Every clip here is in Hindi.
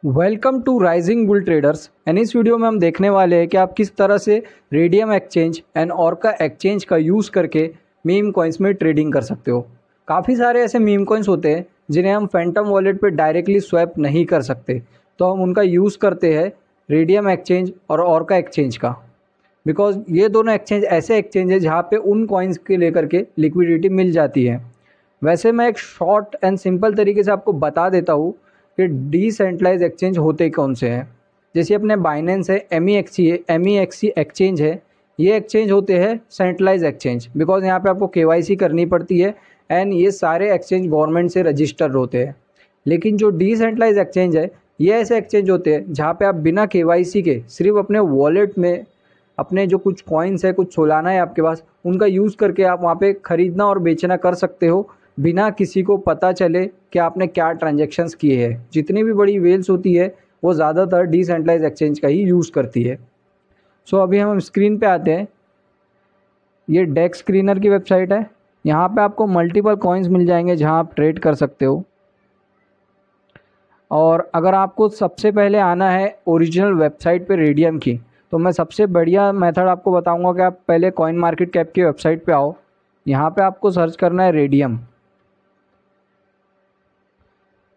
Welcome to rising bull traders and इस वीडियो में हम देखने वाले हैं कि आप किस तरह से radium exchange and orca exchange का यूज़ करके मीम कॉइन्स में ट्रेडिंग कर सकते हो। काफ़ी सारे ऐसे मीम कॉइन्स होते हैं जिन्हें हम फैंटम वॉलेट पे डायरेक्टली स्वैप नहीं कर सकते, तो हम उनका यूज़ करते हैं रेडियम एक्सचेंज और ऑर्का एक्सचेंज का। बिकॉज ये दोनों एक्सचेंज ऐसे एक्सचेंज है जहाँ पे उन कॉइन्स के लेकर के लिक्विडिटी मिल जाती है। वैसे मैं एक शॉर्ट एंड सिंपल तरीके से आपको बता देता हूँ कि डिसेंट्रलाइज एक्सचेंज होते कौन से हैं। जैसे अपने बाइनेंस है, MEXC एक्सचेंज है, ये एक्सचेंज होते हैं सेंट्रलाइज एक्सचेंज। बिकॉज यहाँ पे आपको KYC करनी पड़ती है एंड ये सारे एक्सचेंज गवर्नमेंट से रजिस्टर्ड होते हैं। लेकिन जो डिसेंट्रलाइज एक्सचेंज है, ये ऐसे एक्सचेंज होते हैं जहाँ पे आप बिना KYC के सिर्फ अपने वॉलेट में अपने जो कुछ कॉइन्स है, कुछ सोलाना है आपके पास, उनका यूज़ करके आप वहाँ पे ख़रीदना और बेचना कर सकते हो बिना किसी को पता चले कि आपने क्या ट्रांजैक्शंस किए हैं। जितनी भी बड़ी वेल्स होती है वो ज़्यादातर डिसेंट्रलाइज एक्सचेंज का ही यूज़ करती है। सो अभी हम स्क्रीन पे आते हैं। ये डेक्स स्क्रीनर की वेबसाइट है। यहाँ पे आपको मल्टीपल कॉइन्स मिल जाएंगे जहाँ आप ट्रेड कर सकते हो। और अगर आपको सबसे पहले आना है ओरिजिनल वेबसाइट पे रेडियम की, तो मैं सबसे बढ़िया मेथड आपको बताऊंगा कि आप पहले कॉइन मार्केट कैप की वेबसाइट पे आओ। यहाँ पे आपको सर्च करना है रेडियम।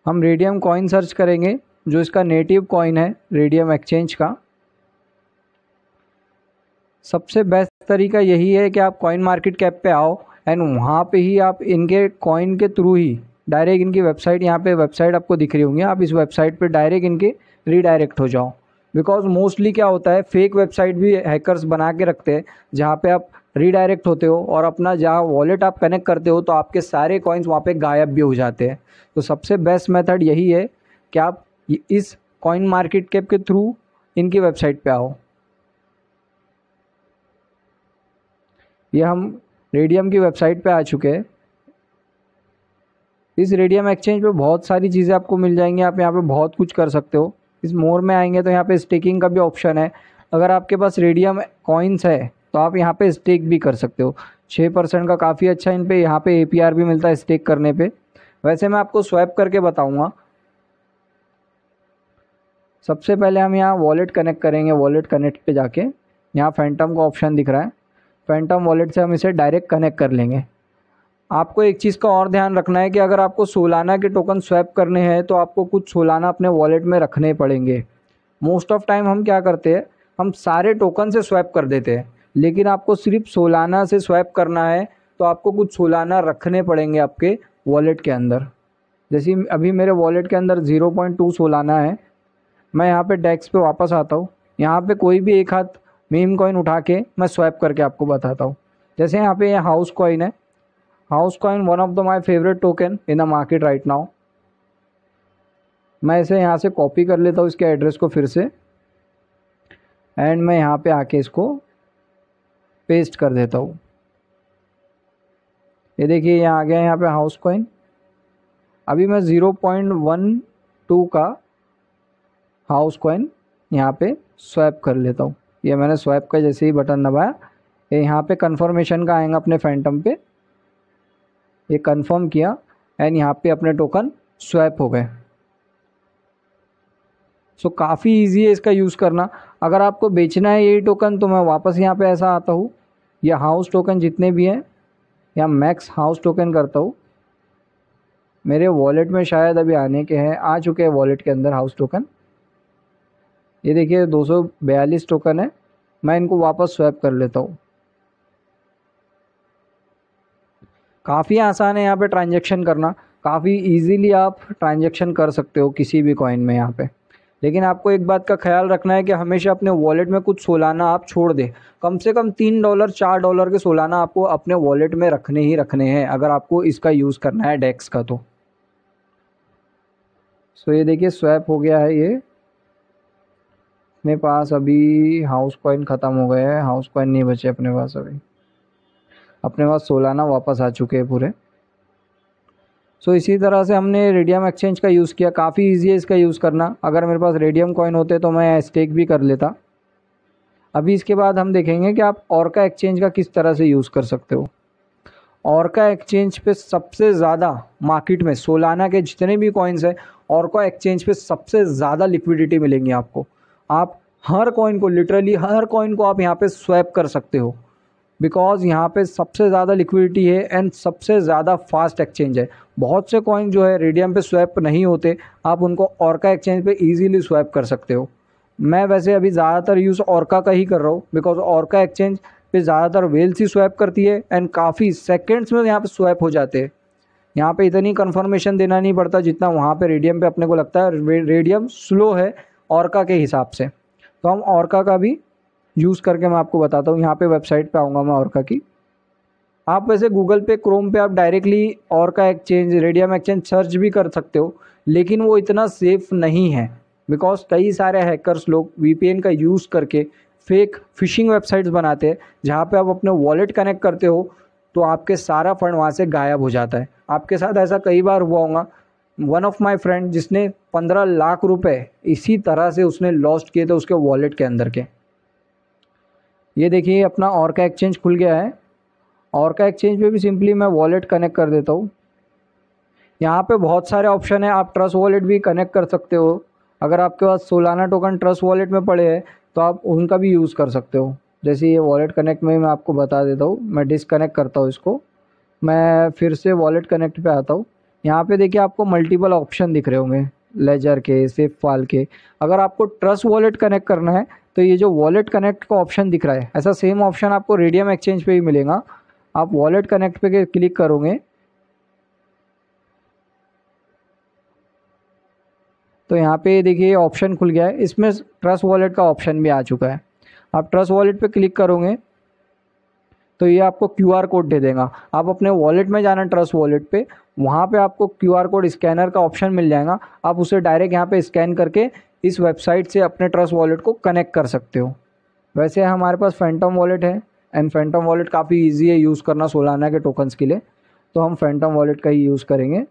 हम रेडियम कॉइन सर्च करेंगे, जो इसका नेटिव कॉइन है रेडियम एक्सचेंज का। सबसे बेस्ट तरीका यही है कि आप कॉइन मार्केट कैप पे आओ एंड वहाँ पे ही आप इनके कॉइन के थ्रू ही डायरेक्ट इनकी वेबसाइट, यहाँ पे वेबसाइट आपको दिख रही होंगी, आप इस वेबसाइट पे डायरेक्ट इनके रीडायरेक्ट हो जाओ। बिकॉज मोस्टली क्या होता है, फेक वेबसाइट भी हैकर्स बना के रखते हैं जहाँ पे आप रीडायरेक्ट होते हो और अपना जहाँ वॉलेट आप कनेक्ट करते हो तो आपके सारे कॉइन्स वहाँ पे गायब भी हो जाते हैं। तो सबसे बेस्ट मेथड यही है कि आप इस कॉइन मार्केट कैप के थ्रू इनकी वेबसाइट पे आओ। ये हम रेडियम की वेबसाइट पे आ चुके हैं। इस रेडियम एक्सचेंज पे बहुत सारी चीज़ें आपको मिल जाएंगी। आप यहाँ पे बहुत कुछ कर सकते हो। इस मोर में आएंगे तो यहाँ पे स्टेकिंग का भी ऑप्शन है। अगर आपके पास रेडियम कॉइन्स है तो आप यहाँ पे स्टेक भी कर सकते हो। 6% का काफ़ी अच्छा इन पे यहाँ पे APR भी मिलता है स्टेक करने पे। वैसे मैं आपको स्वैप करके बताऊँगा। सबसे पहले हम यहाँ वॉलेट कनेक्ट करेंगे। वॉलेट कनेक्ट पे जाके यहाँ फैंटम का ऑप्शन दिख रहा है, फैंटम वॉलेट से हम इसे डायरेक्ट कनेक्ट कर लेंगे। आपको एक चीज़ का और ध्यान रखना है कि अगर आपको सोलाना के टोकन स्वैप करने हैं तो आपको कुछ सोलाना अपने वॉलेट में रखने पड़ेंगे। मोस्ट ऑफ टाइम हम क्या करते हैं, हम सारे टोकन से स्वैप कर देते हैं, लेकिन आपको सिर्फ सोलाना से स्वैप करना है तो आपको कुछ सोलाना रखने पड़ेंगे आपके वॉलेट के अंदर। जैसे अभी मेरे वॉलेट के अंदर 0.2 सोलाना है। मैं यहाँ पे डेक्स पे वापस आता हूँ। यहाँ पे कोई भी एक हाथ मीम कॉइन उठा के मैं स्वैप करके आपको बताता हूँ। जैसे यहाँ पे ये हाउस कॉइन है। House coin one of the my favourite token in the market right now. मैं इसे यहाँ से कॉपी कर लेता हूँ इसके एड्रेस को फिर से, एंड मैं यहाँ पे आके इसको पेस्ट कर देता हूँ। ये देखिए यहाँ आ गया यहाँ पे हाउस कॉइन। अभी मैं 0.12 का हाउस कॉइन यहाँ पे स्वैप कर लेता हूँ। ये मैंने स्वैप का जैसे ही बटन दबाया, ये यहाँ पे कन्फर्मेशन का आएगा अपने फैंटम पे। ये कंफर्म किया एंड यहाँ पे अपने टोकन स्वैप हो गए। सो काफ़ी इजी है इसका यूज़ करना। अगर आपको बेचना है यही टोकन तो मैं वापस यहाँ पे ऐसा आता हूँ, या हाउस टोकन जितने भी हैं या मैक्स हाउस टोकन करता हूँ। मेरे वॉलेट में शायद अभी आने के हैं, आ चुके हैं वॉलेट के अंदर हाउस टोकन। ये देखिए 242 टोकन है। मैं इनको वापस स्वैप कर लेता हूँ। काफ़ी आसान है यहाँ पे ट्रांजैक्शन करना। काफ़ी इजीली आप ट्रांजैक्शन कर सकते हो किसी भी कॉइन में यहाँ पे। लेकिन आपको एक बात का ख्याल रखना है कि हमेशा अपने वॉलेट में कुछ सोलाना आप छोड़ दें। कम से कम $3 $4 के सोलाना आपको अपने वॉलेट में रखने ही रखने हैं अगर आपको इसका यूज़ करना है डेक्स का तो। सो ये देखिए स्वैप हो गया है। ये अपने पास अभी हाउस कॉइन ख़त्म हो गया है, हाउस कॉइन नहीं बचे अपने पास। अभी अपने पास सोलाना वापस आ चुके हैं पूरे। सो इसी तरह से हमने रेडियम एक्सचेंज का यूज़ किया। काफ़ी इजी है इसका यूज़ करना। अगर मेरे पास रेडियम कॉइन होते तो मैं स्टेक भी कर लेता। अभी इसके बाद हम देखेंगे कि आप ऑर्का एक्सचेंज का किस तरह से यूज़ कर सकते हो। ऑर्का एक्सचेंज पे सबसे ज़्यादा मार्केट में सोलाना के जितने भी कॉइन्स हैं ऑर्का एक्सचेंज पे सबसे ज़्यादा लिक्विडिटी मिलेंगी आपको। आप हर कॉइन को, लिटरली हर कॉइन को आप यहाँ पे स्वैप कर सकते हो, बिकॉज यहाँ पे सबसे ज़्यादा लिक्विडिटी है एंड सबसे ज़्यादा फास्ट एक्सचेंज है। बहुत से कॉइन जो है रेडियम पे स्वैप नहीं होते, आप उनको ऑर्का एक्सचेंज पे इजीली स्वैप कर सकते हो। मैं वैसे अभी ज़्यादातर यूज़ ऑर्का का ही कर रहा हूँ, बिकॉज ऑर्का एक्सचेंज पे ज़्यादातर वेल्स ही स्वैप करती है एंड काफ़ी सेकेंड्स में यहाँ पे स्वैप हो जाते हैं। यहाँ पे इतनी कन्फर्मेशन देना नहीं पड़ता जितना वहाँ पे रेडियम पे अपने को लगता है। रेडियम स्लो है ऑर्का के हिसाब से, तो हम ऑर्का का भी यूज़ करके मैं आपको बताता हूँ। यहाँ पे वेबसाइट पे आऊँगा मैं ऑर्का की। आप वैसे गूगल पे, क्रोम पे आप directly orca exchange, radium exchange search भी कर सकते हो, लेकिन वो इतना सेफ़ नहीं है, बिकॉज कई सारे हैकर्स लोग VPN का यूज़ करके फेक फिशिंग वेबसाइट्स बनाते हैं, जहाँ पे आप अपने वॉलेट कनेक्ट करते हो तो आपके सारा फंड वहाँ से गायब हो जाता है। आपके साथ ऐसा कई बार हुआ होगा। वन ऑफ माई फ्रेंड जिसने 15 लाख रुपए इसी तरह से उसने लॉस्ट किए थे उसके वॉलेट के अंदर के। ये देखिए अपना ऑर्का एक्सचेंज खुल गया है। ऑर्का एक्सचेंज पे भी सिंपली मैं वॉलेट कनेक्ट कर देता हूँ। यहाँ पे बहुत सारे ऑप्शन है, आप ट्रस्ट वॉलेट भी कनेक्ट कर सकते हो। अगर आपके पास सोलाना टोकन ट्रस्ट वॉलेट में पड़े हैं तो आप उनका भी यूज़ कर सकते हो। जैसे ये वॉलेट कनेक्ट में मैं आपको बता देता हूँ। मैं डिसकनेक्ट करता हूँ इसको, मैं फिर से वॉलेट कनेक्ट पे आता हूँ। यहाँ पे देखिए आपको मल्टीपल ऑप्शन दिख रहे होंगे, लेजर के, सेफ फाइल के। अगर आपको ट्रस्ट वॉलेट कनेक्ट करना है तो ये जो वॉलेट कनेक्ट का ऑप्शन दिख रहा है, ऐसा सेम ऑप्शन आपको रेडियम एक्सचेंज पे भी मिलेगा। आप वॉलेट कनेक्ट पे क्लिक करोगे तो यहाँ पे देखिए ऑप्शन खुल गया है, इसमें ट्रस्ट वॉलेट का ऑप्शन भी आ चुका है। आप ट्रस्ट वॉलेट पे क्लिक करोगे तो ये आपको QR कोड दे देगा। आप अपने वॉलेट में जाना, ट्रस्ट वॉलेट पे, वहाँ पे आपको QR कोड स्कैनर का ऑप्शन मिल जाएगा। आप उसे डायरेक्ट यहाँ पे स्कैन करके इस वेबसाइट से अपने ट्रस्ट वॉलेट को कनेक्ट कर सकते हो। वैसे हमारे पास फैंटम वॉलेट है एंड फैंटम वॉलेट काफ़ी ईजी है यूज़ करना सोलाना के टोकन्स के लिए, तो हम फैंटम वॉलेट का ही यूज़ करेंगे।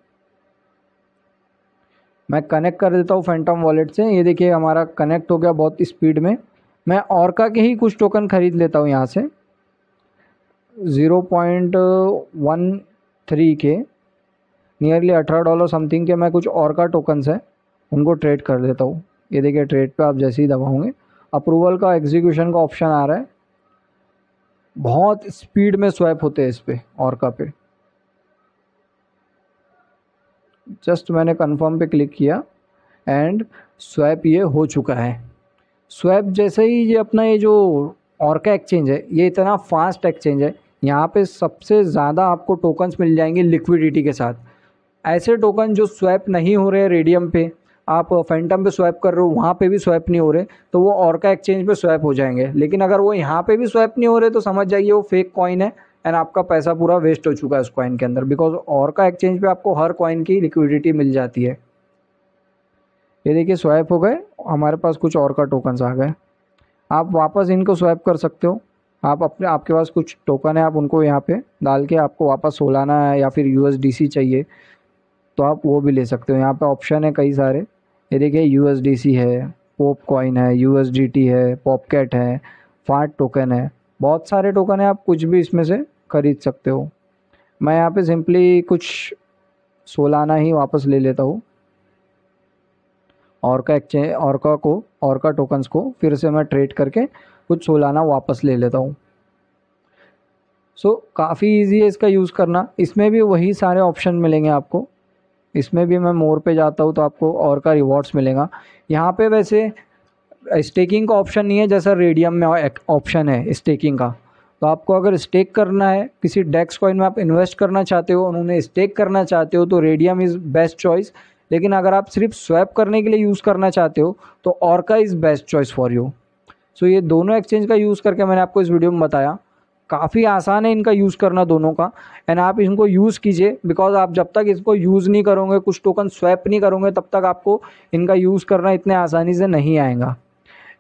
मैं कनेक्ट कर देता हूँ फैंटम वॉलेट से। ये देखिए हमारा कनेक्ट हो गया बहुत स्पीड में। मैं ऑर्का के ही कुछ टोकन खरीद लेता हूँ यहाँ से 0.13 के, नियरली $18 समथिंग के मैं कुछ ऑर्का टोकन्स हैं उनको ट्रेड कर लेता हूँ। ये देखिए ट्रेड पे आप जैसे ही दबाओगे अप्रूवल का, एग्जीक्यूशन का ऑप्शन आ रहा है। बहुत स्पीड में स्वैप होते हैं इस पे, ऑर्का पे। जस्ट मैंने कंफर्म पे क्लिक किया एंड स्वैप ये हो चुका है। स्वैप जैसे ही ये अपना ये जो ऑर्का एक्सचेंज है ये इतना फास्ट एक्सचेंज है, यहाँ पे सबसे ज़्यादा आपको टोकन्स मिल जाएंगे लिक्विडिटी के साथ। ऐसे टोकन जो स्वैप नहीं हो रहे रेडियम पे, आप फैंटम पे स्वैप कर रहे हो वहाँ पे भी स्वैप नहीं हो रहे, तो वो ऑर्का एक्सचेंज पे स्वैप हो जाएंगे। लेकिन अगर वो यहाँ पे भी स्वैप नहीं हो रहे तो समझ जाइए वो फेक कॉइन है एंड आपका पैसा पूरा वेस्ट हो चुका है उस कॉइन के अंदर, बिकॉज ऑर्का एक्सचेंज पे आपको हर कॉइन की लिक्विडिटी मिल जाती है। ये देखिए स्वैप हो गए, हमारे पास कुछ ऑर्का टोकन्स आ गए। आप वापस इनको स्वैप कर सकते हो। आपके पास कुछ टोकन है, आप उनको यहाँ पे डाल के आपको वापस सोलाना है या फिर USDC चाहिए तो आप वो भी ले सकते हो। यहाँ पे ऑप्शन है कई सारे। ये देखिए USDC है, पोप कॉइन है, USDT है, पॉपकैट है, फाट टोकन है, बहुत सारे टोकन है, आप कुछ भी इसमें से खरीद सकते हो। मैं यहाँ पे सिंपली कुछ सोलाना ही वापस ले लेता हूँ। ऑर्का टोकन्स को फिर से मैं ट्रेड करके कुछ सोलाना वापस ले लेता हूँ। सो काफ़ी इजी है इसका यूज़ करना। इसमें भी वही सारे ऑप्शन मिलेंगे आपको। इसमें भी मैं मोर पे जाता हूँ तो आपको ऑर्का रिवॉर्ड्स मिलेगा। यहाँ पे वैसे स्टेकिंग का ऑप्शन नहीं है जैसा रेडियम में ऑप्शन है स्टेकिंग का। तो आपको अगर स्टेक करना है, किसी डेक्स कॉइन में आप इन्वेस्ट करना चाहते हो और उन्हें स्टेक करना चाहते हो तो रेडियम इज़ बेस्ट चॉइस। लेकिन अगर आप सिर्फ स्वैप करने के लिए यूज़ करना चाहते हो तो Orca is best choice for you. So ये दोनों एक्सचेंज का यूज़ करके मैंने आपको इस वीडियो में बताया। काफ़ी आसान है इनका यूज़ करना दोनों का, एंड आप इनको यूज़ कीजिए, बिकॉज आप जब तक इसको यूज़ नहीं करोगे, कुछ टोकन स्वैप नहीं करोगे, तब तक आपको इनका यूज़ करना इतने आसानी से नहीं आएगा।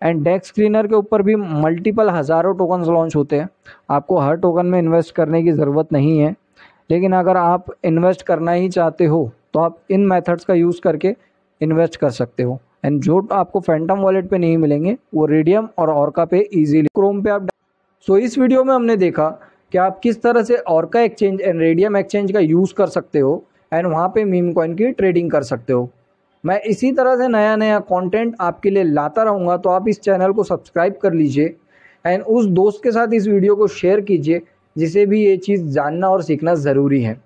एंड डेक्स क्लीनर के ऊपर भी मल्टीपल हज़ारों टोकन्स लॉन्च होते हैं। आपको हर टोकन में इन्वेस्ट करने की ज़रूरत नहीं है, लेकिन अगर आप इन्वेस्ट करना ही चाहते हो तो आप इन मेथड्स का यूज़ करके इन्वेस्ट कर सकते हो। एंड जो आपको फैंटम वॉलेट पे नहीं मिलेंगे वो रेडियम और ऑर्का पे इजीली, क्रोम पे आप। सो इस वीडियो में हमने देखा कि आप किस तरह से orca exchange and radium exchange का यूज़ कर सकते हो एंड वहाँ पे मीम कॉइन की ट्रेडिंग कर सकते हो। मैं इसी तरह से नया नया कंटेंट आपके लिए लाता रहूँगा, तो आप इस चैनल को सब्सक्राइब कर लीजिए एंड उस दोस्त के साथ इस वीडियो को शेयर कीजिए जिसे भी ये चीज़ जानना और सीखना ज़रूरी है।